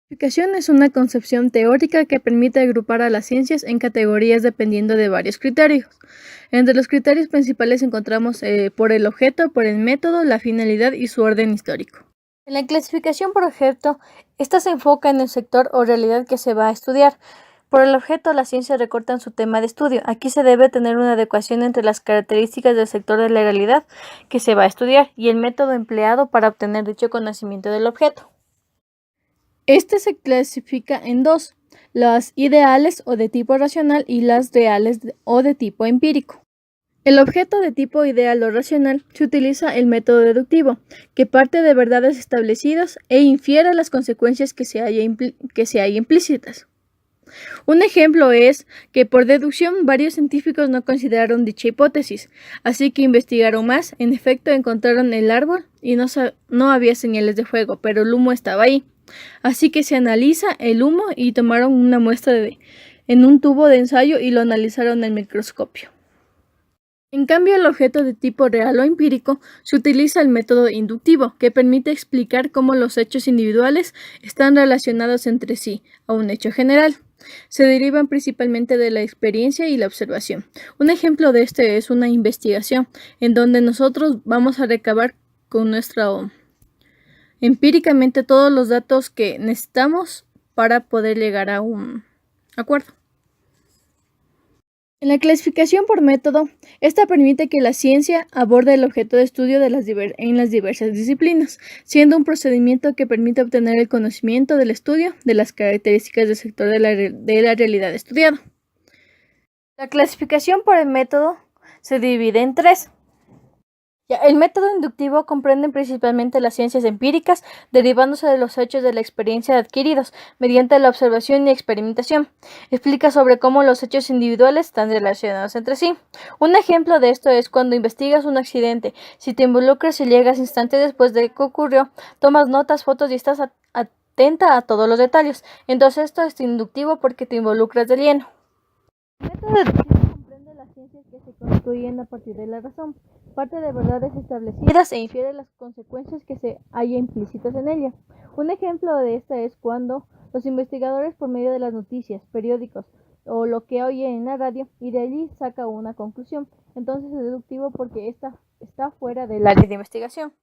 Clasificación es una concepción teórica que permite agrupar a las ciencias en categorías dependiendo de varios criterios. Entre los criterios principales encontramos por el objeto, por el método, la finalidad y su orden histórico. En la clasificación por objeto, esta se enfoca en el sector o realidad que se va a estudiar. Por el objeto, las ciencias recortan su tema de estudio. Aquí se debe tener una adecuación entre las características del sector de la realidad que se va a estudiar y el método empleado para obtener dicho conocimiento del objeto. Este se clasifica en dos, las ideales o de tipo racional y las reales o de tipo empírico. El objeto de tipo ideal o racional se utiliza el método deductivo, que parte de verdades establecidas e infiere las consecuencias que se hay implícitas. Un ejemplo es que por deducción varios científicos no consideraron dicha hipótesis, así que investigaron más. En efecto, encontraron el árbol y no había señales de fuego, pero el humo estaba ahí. Así que se analiza el humo y tomaron una muestra en un tubo de ensayo y lo analizaron en el microscopio. En cambio, el objeto de tipo real o empírico se utiliza el método inductivo, que permite explicar cómo los hechos individuales están relacionados entre sí a un hecho general. Se derivan principalmente de la experiencia y la observación. Un ejemplo de este es una investigación, en donde nosotros vamos a recabar con empíricamente todos los datos que necesitamos para poder llegar a un acuerdo. En la clasificación por método, esta permite que la ciencia aborde el objeto de estudio en las diversas disciplinas, siendo un procedimiento que permite obtener el conocimiento del estudio de las características del sector de la realidad estudiada. La clasificación por el método se divide en tres. El método inductivo comprende principalmente las ciencias empíricas, derivándose de los hechos de la experiencia adquiridos mediante la observación y experimentación. Explica sobre cómo los hechos individuales están relacionados entre sí. Un ejemplo de esto es cuando investigas un accidente. Si te involucras y llegas instantes después de que ocurrió, tomas notas, fotos y estás atenta a todos los detalles. Entonces esto es inductivo porque te involucras de lleno. El método deductivo comprende las ciencias que se construyen a partir de la razón, parte de verdades establecidas e infiere las consecuencias que se haya implícitas en ella. Un ejemplo de esta es cuando los investigadores, por medio de las noticias, periódicos o lo que oyen en la radio, y de allí saca una conclusión. Entonces es deductivo porque está fuera del área de investigación.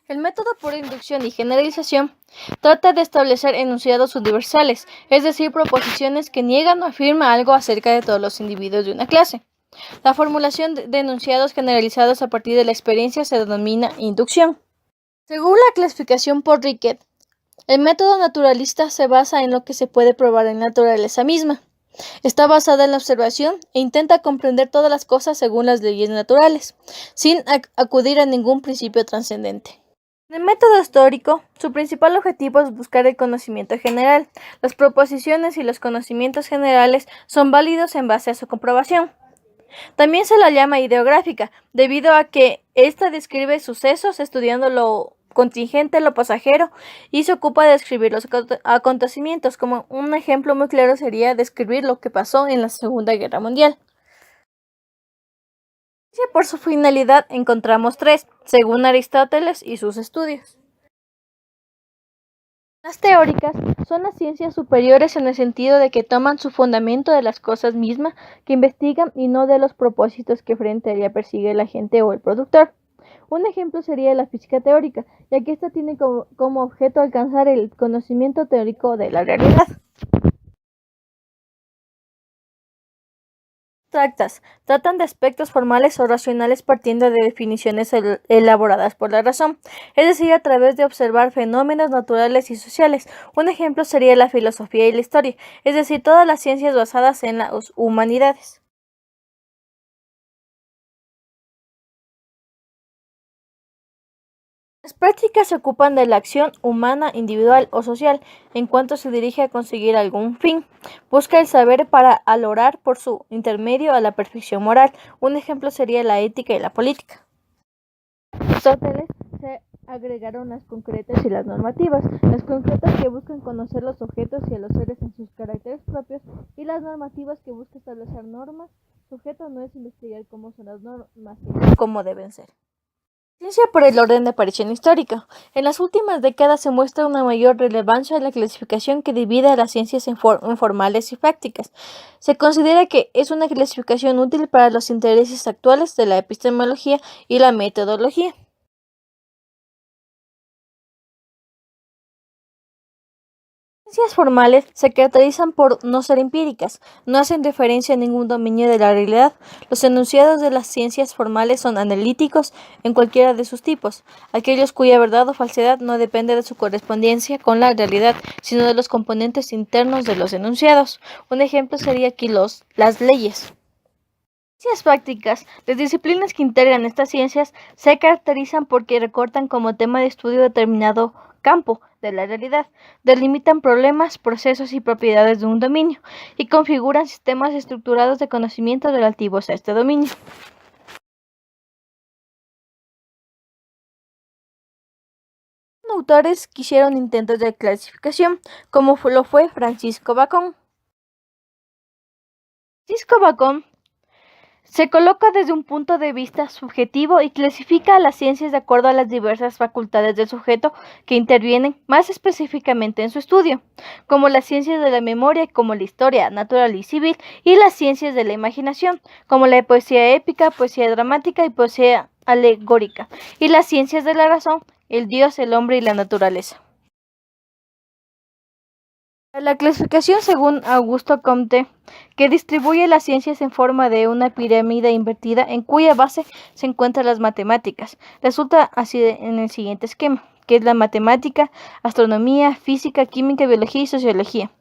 El método por inducción y generalización trata de establecer enunciados universales, es decir, proposiciones que niegan o afirman algo acerca de todos los individuos de una clase. La formulación de enunciados generalizados a partir de la experiencia se denomina inducción. Según la clasificación por Rickett, el método naturalista se basa en lo que se puede probar en la naturaleza misma. Está basada en la observación e intenta comprender todas las cosas según las leyes naturales, sin acudir a ningún principio trascendente. En el método histórico, su principal objetivo es buscar el conocimiento general. Las proposiciones y los conocimientos generales son válidos en base a su comprobación. También se la llama ideográfica, debido a que ésta describe sucesos estudiando lo contingente, lo pasajero, y se ocupa de describir los acontecimientos. Como un ejemplo muy claro sería describir lo que pasó en la Segunda Guerra Mundial. Por su finalidad encontramos tres, según Aristóteles y sus estudios. Las teóricas son las ciencias superiores en el sentido de que toman su fundamento de las cosas mismas que investigan y no de los propósitos que frente a ella persigue la gente o el productor. Un ejemplo sería la física teórica, ya que ésta tiene como objeto alcanzar el conocimiento teórico de la realidad. Abstractas tratan de aspectos formales o racionales partiendo de definiciones elaboradas por la razón, es decir, a través de observar fenómenos naturales y sociales. Un ejemplo sería la filosofía y la historia, es decir, todas las ciencias basadas en las humanidades. Las prácticas se ocupan de la acción humana, individual o social, en cuanto se dirige a conseguir algún fin. Busca el saber para alorar por su intermedio a la perfección moral. Un ejemplo sería la ética y la política. Aristóteles se agregaron las concretas y las normativas. Las concretas que buscan conocer los objetos y a los seres en sus caracteres propios, y las normativas que buscan establecer normas. Su objeto no es investigar cómo son las normas, sino cómo deben ser. Ciencia por el orden de aparición histórica. En las últimas décadas se muestra una mayor relevancia en la clasificación que divide a las ciencias en formales y prácticas. Se considera que es una clasificación útil para los intereses actuales de la epistemología y la metodología. Ciencias formales se caracterizan por no ser empíricas, no hacen referencia a ningún dominio de la realidad. Los enunciados de las ciencias formales son analíticos en cualquiera de sus tipos, aquellos cuya verdad o falsedad no depende de su correspondencia con la realidad, sino de los componentes internos de los enunciados. Un ejemplo sería aquí las leyes. Ciencias prácticas. Las disciplinas que integran estas ciencias se caracterizan porque recortan como tema de estudio determinado campo de la realidad, delimitan problemas, procesos y propiedades de un dominio y configuran sistemas estructurados de conocimiento relativos a este dominio. Autores que hicieron intentos de clasificación, como lo fue Francisco Bacon. Francisco Bacon se coloca desde un punto de vista subjetivo y clasifica a las ciencias de acuerdo a las diversas facultades del sujeto que intervienen más específicamente en su estudio, como las ciencias de la memoria, como la historia natural y civil, y las ciencias de la imaginación, como la poesía épica, poesía dramática y poesía alegórica, y las ciencias de la razón, el Dios, el hombre y la naturaleza. La clasificación según Augusto Comte, que distribuye las ciencias en forma de una pirámide invertida en cuya base se encuentran las matemáticas, resulta así en el siguiente esquema, que es la matemática, astronomía, física, química, biología y sociología.